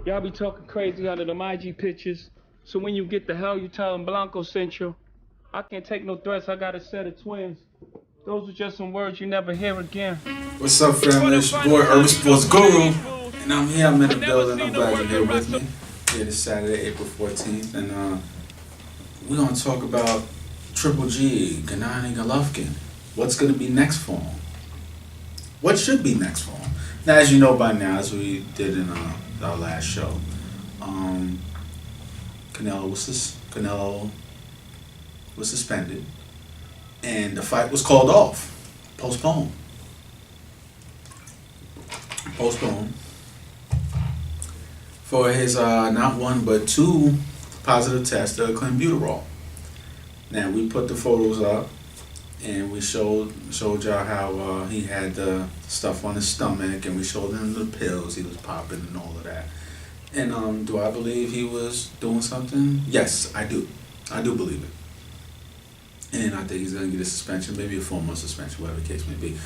Y'all be talking crazy under them IG pictures. So when you get the hell, you tell them Blanco sent you. I can't take no threats. I got a set of twins. Those are just some words you never hear again. What's up, family? It's your boy, Urban Sports Guru, and I'm here. I'm in the building. I'm glad you're here with me. Here this Saturday, April 14th, and we're gonna talk about Triple G, Gennady Golovkin. What's gonna be next for him? What should be next for him? Now, as you know by now, as we did in our last show, Canelo was suspended, and the fight was called off, postponed for his not one but two positive tests of clenbuterol. Now we put the photos up, and we showed y'all how he had the stuff on his stomach, and we showed him the pills he was popping and all of that. And do I believe he was doing something? Yes, I do. I do believe it. And I think he's going to get a suspension, maybe a 4-month suspension, whatever the case may be.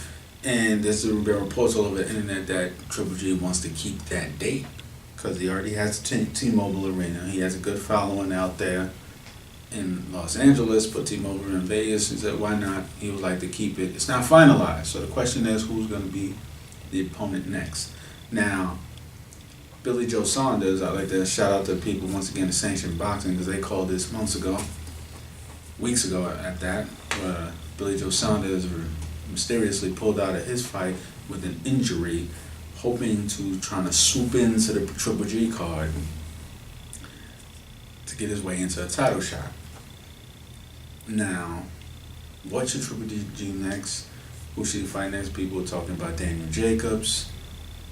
And there's been reports all over the internet that Triple G wants to keep that date because he already has T-Mobile Arena. He has a good following out there in Los Angeles, but T-Mobile in Vegas. He said, why not? He would like to keep it. It's not finalized. So the question is, who's going to be the opponent next? Now, Billy Joe Saunders, I'd like to shout out to people once again to Sanction Boxing because they called this weeks ago at that, where Billy Joe Saunders mysteriously pulled out of his fight with an injury, hoping to trying to swoop into the Triple G card to get his way into a title shot. Now, what should Triple G do next? Who should he fight next? People are talking about Daniel Jacobs.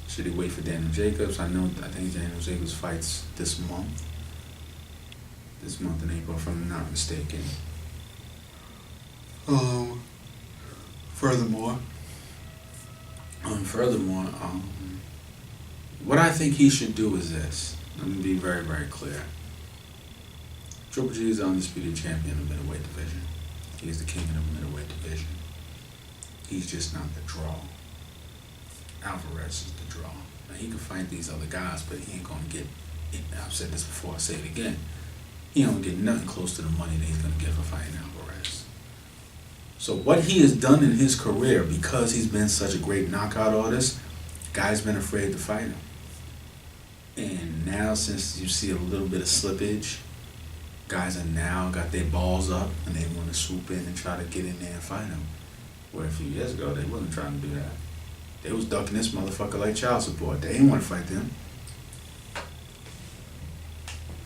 Should he wait for Daniel Jacobs? I think Daniel Jacobs fights this month in April, if I'm not mistaken. Furthermore, what I think he should do is this. Let me be very, very clear. Triple G is the undisputed champion of the middleweight division. He's the king of the middleweight division. He's just not the draw. Alvarez is the draw. Now, he can fight these other guys, but he ain't going to get, I've said this before, I'll say it again, he ain't going to get nothing close to the money that he's going to get for fighting Alvarez. So what he has done in his career, because he's been such a great knockout artist, guys been afraid to fight him. And now, since you see a little bit of slippage, guys are now got their balls up and they want to swoop in and try to get in there and fight him. Where a few years ago, they wasn't trying to do that. They was ducking this motherfucker like child support. They didn't want to fight them.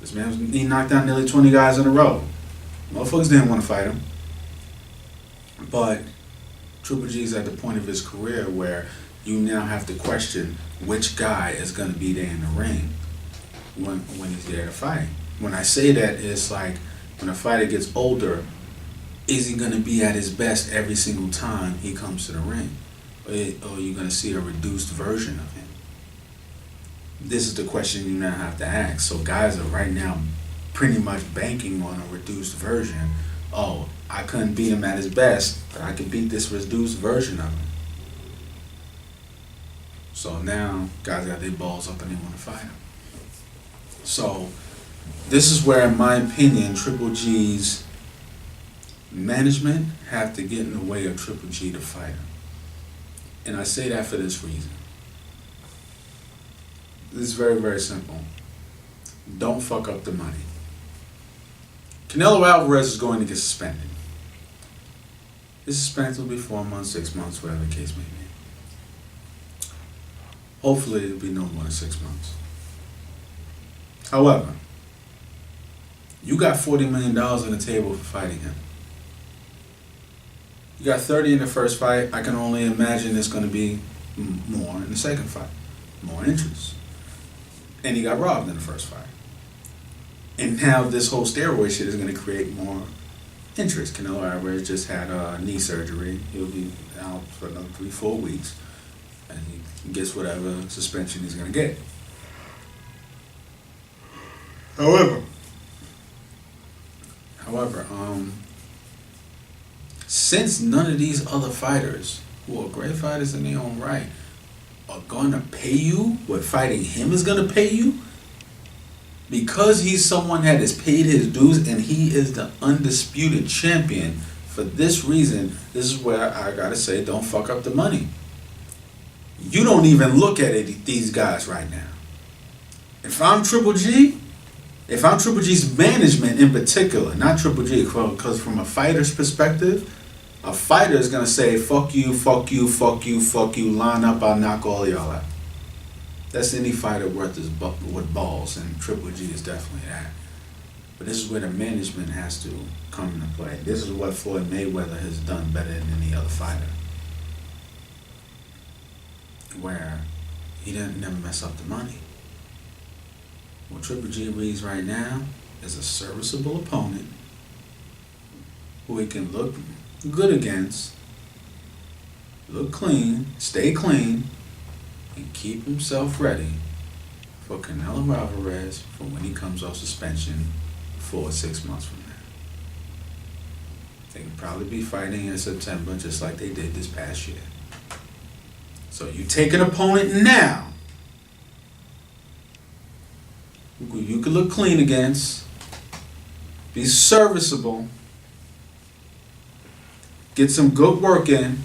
This man he knocked down nearly 20 guys in a row. Motherfuckers didn't want to fight him. But Triple G's at the point of his career where you now have to question which guy is going to be there in the ring when he's there to fight. When I say that, it's like when a fighter gets older, is he going to be at his best every single time he comes to the ring? Or are you going to see a reduced version of him? This is the question you now have to ask. So guys are right now pretty much banking on a reduced version. Oh, I couldn't beat him at his best, but I can beat this reduced version of him. So now guys got their balls up and they want to fight him. So this is where, in my opinion, Triple G's management have to get in the way of Triple G to fight him. And I say that for this reason. This is very, very simple. Don't fuck up the money. Canelo Alvarez is going to get suspended. His suspension will be 4 months, 6 months, whatever the case may be. Hopefully it'll be no more than 6 months. However, you got $40 million on the table for fighting him. You got 30 in the first fight. I can only imagine it's going to be more in the second fight. More interest. And he got robbed in the first fight. And now this whole steroid shit is going to create more interest. Canelo Alvarez just had knee surgery. He'll be out for another 3-4 weeks. And he gets whatever suspension he's going to get. However, since none of these other fighters, who are great fighters in their own right, are going to pay you what fighting him is going to pay you, because he's someone that has paid his dues and he is the undisputed champion. For this reason, this is where I gotta say, don't fuck up the money. You don't even look at it, these guys right now. If I'm Triple G's management in particular, not Triple G, because from a fighter's perspective, a fighter is gonna say, fuck you, fuck you, fuck you, fuck you, line up, I'll knock all y'all out. That's any fighter worth his with balls, and Triple G is definitely that. But this is where the management has to come into play. This is what Floyd Mayweather has done better than any other fighter. Where he didn't never mess up the money. What Triple G reads right now is a serviceable opponent who he can look good against, look clean, stay clean, and keep himself ready for Canelo Alvarez for when he comes off suspension 4 or 6 months from now. They can probably be fighting in September just like they did this past year. So you take an opponent now who you can look clean against, be serviceable, get some good work in,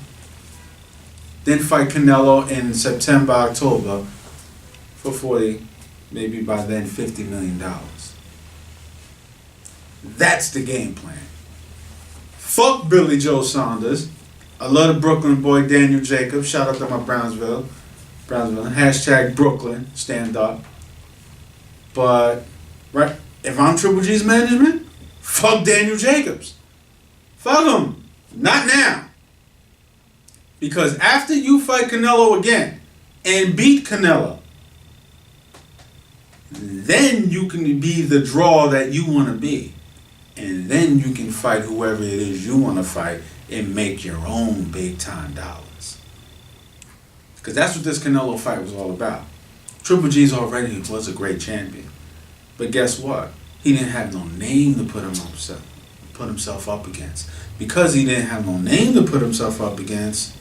then fight Canelo in September, October for 40, maybe by then $50 million. That's the game plan. Fuck Billy Joe Saunders. I love the Brooklyn boy Daniel Jacobs. Shout out to my Brownsville. Hashtag Brooklyn. Stand up. But, right, if I'm Triple G's management, fuck Daniel Jacobs. Fuck him. Not now. Because after you fight Canelo again and beat Canelo, then you can be the draw that you want to be. And then you can fight whoever it is you want to fight and make your own big time dollars. Because that's what this Canelo fight was all about. Triple G's already was a great champion. But guess what? He didn't have no name to put himself up against. Because he didn't have no name to put himself up against,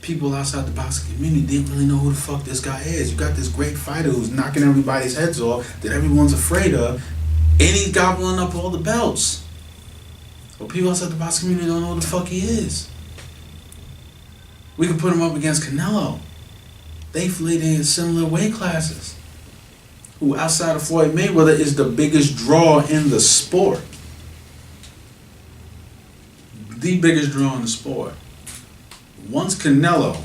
people outside the boxing community didn't really know who the fuck this guy is. You got this great fighter who's knocking everybody's heads off that everyone's afraid of, and he's gobbling up all the belts. But people outside the boxing community don't know who the fuck he is. We can put him up against Canelo. They flayed in similar weight classes. Who outside of Floyd Mayweather is the biggest draw in the sport. The biggest draw in the sport. Once Canelo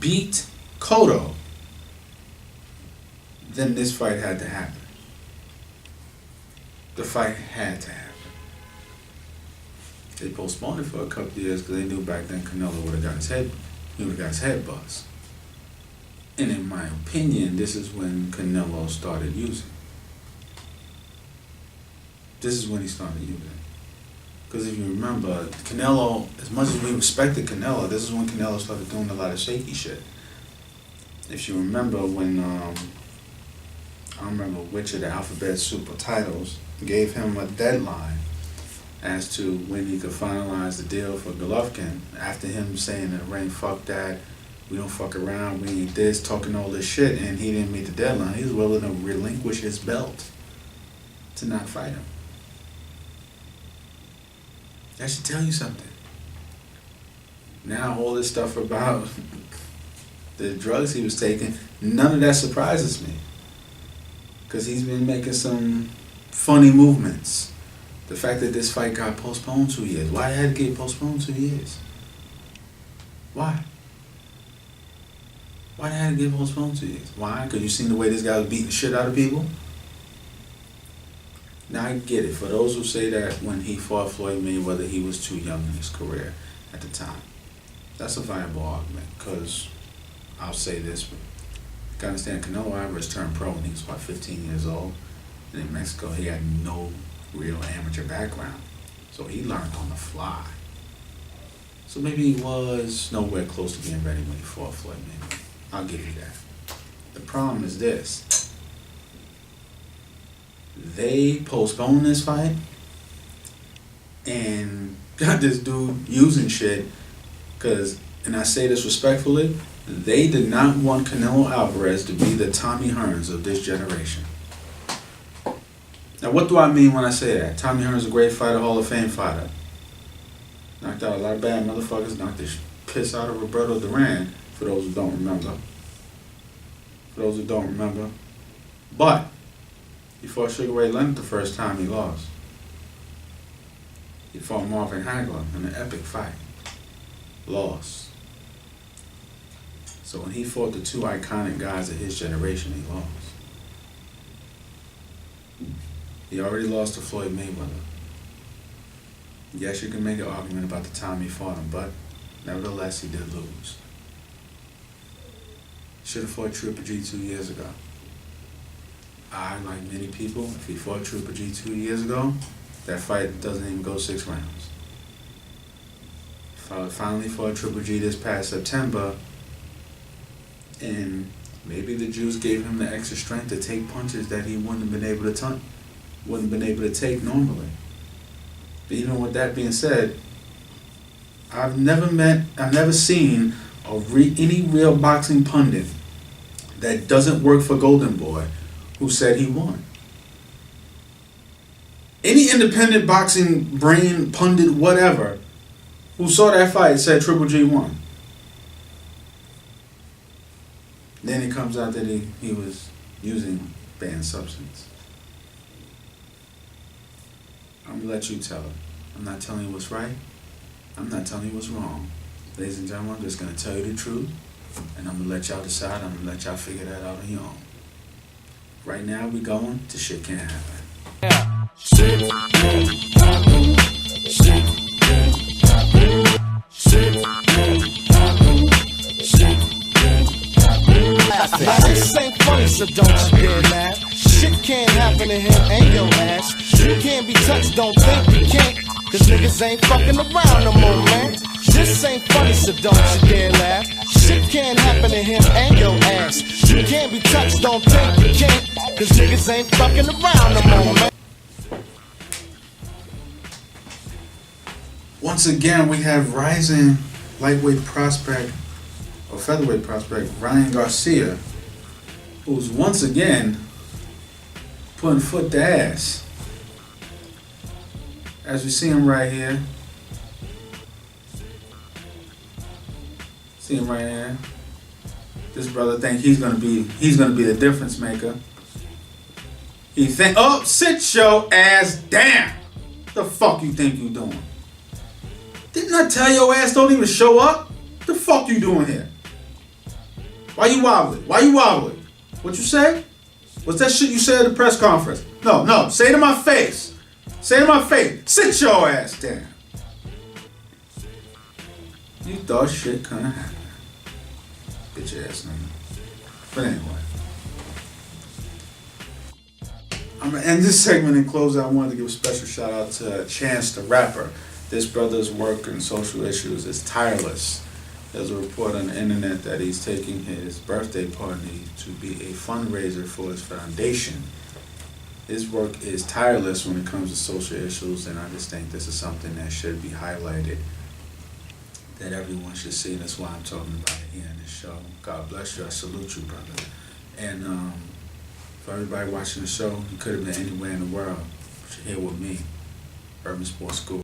beat Cotto, then this fight had to happen. The fight had to happen. They postponed it for a couple of years because they knew back then Canelo would have got his head buzzed. And in my opinion, this is when Canelo started using. This is when he started using. Because if you remember, Canelo, as much as we respected Canelo, this is when Canelo started doing a lot of shaky shit. If you remember when, I don't remember which of the Alphabet Super titles gave him a deadline as to when he could finalize the deal for Golovkin, after him saying in the ring, fuck that, we don't fuck around, we ain't this, talking all this shit, and he didn't meet the deadline. He was willing to relinquish his belt to not fight him. That should tell you something. Now all this stuff about the drugs he was taking, none of that surprises me. Because he's been making some funny movements. The fact that this fight got postponed 2 years. Why did it have to get postponed 2 years? Why? Why did it have to get postponed 2 years? Why? Because you seen the way this guy was beating the shit out of people? Now I get it. For those who say that when he fought Floyd Mayweather, he was too young in his career at the time. That's a viable argument. Because I'll say this. You gotta understand, Canelo Alvarez turned pro when he was about 15 years old. And in Mexico, he had no real amateur background. So he learned on the fly. So maybe he was nowhere close to being ready when he fought Floyd Mayweather. I'll give you that. The problem is this. They postponed this fight and got this dude using shit because, and I say this respectfully, they did not want Canelo Alvarez to be the Tommy Hearns of this generation. Now, what do I mean when I say that? Tommy Hearn's a great fighter, Hall of Fame fighter. Knocked out a lot of bad motherfuckers, knocked the piss out of Roberto Duran, for those who don't remember. But, he fought Sugar Ray Leonard the first time he lost. He fought Marvin Hagler in an epic fight. Lost. So when he fought the two iconic guys of his generation, he lost. He already lost to Floyd Mayweather. Yes, you can make an argument about the time he fought him, but nevertheless, he did lose. Should have fought Triple G 2 years ago. I, like many people, if he fought Triple G 2 years ago, that fight doesn't even go 6 rounds. Finally fought Triple G this past September, and maybe the juice gave him the extra strength to take punches that he wouldn't have been able to take normally. But even with that being said, I've never seen any real boxing pundit that doesn't work for Golden Boy who said he won. Any independent boxing brain pundit, whatever, who saw that fight said Triple G won. Then it comes out that he was using banned substance. I'm gonna let you tell it. I'm not telling you what's right. I'm not telling you what's wrong. Ladies and gentlemen, I'm just gonna tell you the truth, and I'm gonna let y'all decide. I'm gonna let y'all figure that out on your own. Right now, we going to Shit Can't Happen. Yeah. Shit can't happen. Shit can't happen. Shit can't happen. Shit can't happen. Now this ain't funny, so don't you dare laugh. Shit can't happen to him and your ass. You can't be touched, don't think you can't. Cause niggas ain't fucking around no more, man. This ain't funny, so don't you dare laugh. Shit can't happen to him and your ass. You can't be touched, don't think you can't. Cause niggas ain't fucking around no more, man. Once again, we have rising lightweight prospect, or featherweight prospect, Ryan Garcia, who's once again putting foot to ass. As we see him right here. See him right here. This brother think he's gonna be the difference maker. He think, oh, sit your ass down. The fuck you think you doing? Didn't I tell your ass don't even show up? The fuck you doing here? Why you wobbling? What you say? What's that shit you said at the press conference? No, say it to my face. Say it to my face. Sit your ass down. You thought shit couldn't happen. Bitch ass nigga. But anyway. I'm gonna end this segment and close out. I wanted to give a special shout out to Chance the Rapper. This brother's work in social issues is tireless. There's a report on the internet that he's taking his birthday party to be a fundraiser for his foundation. His work is tireless when it comes to social issues, and I just think this is something that should be highlighted, that everyone should see, and that's why I'm talking about it here in this show. God bless you. I salute you, brother. And for everybody watching the show, you could have been anywhere in the world, but you're here with me, Urban Sports School.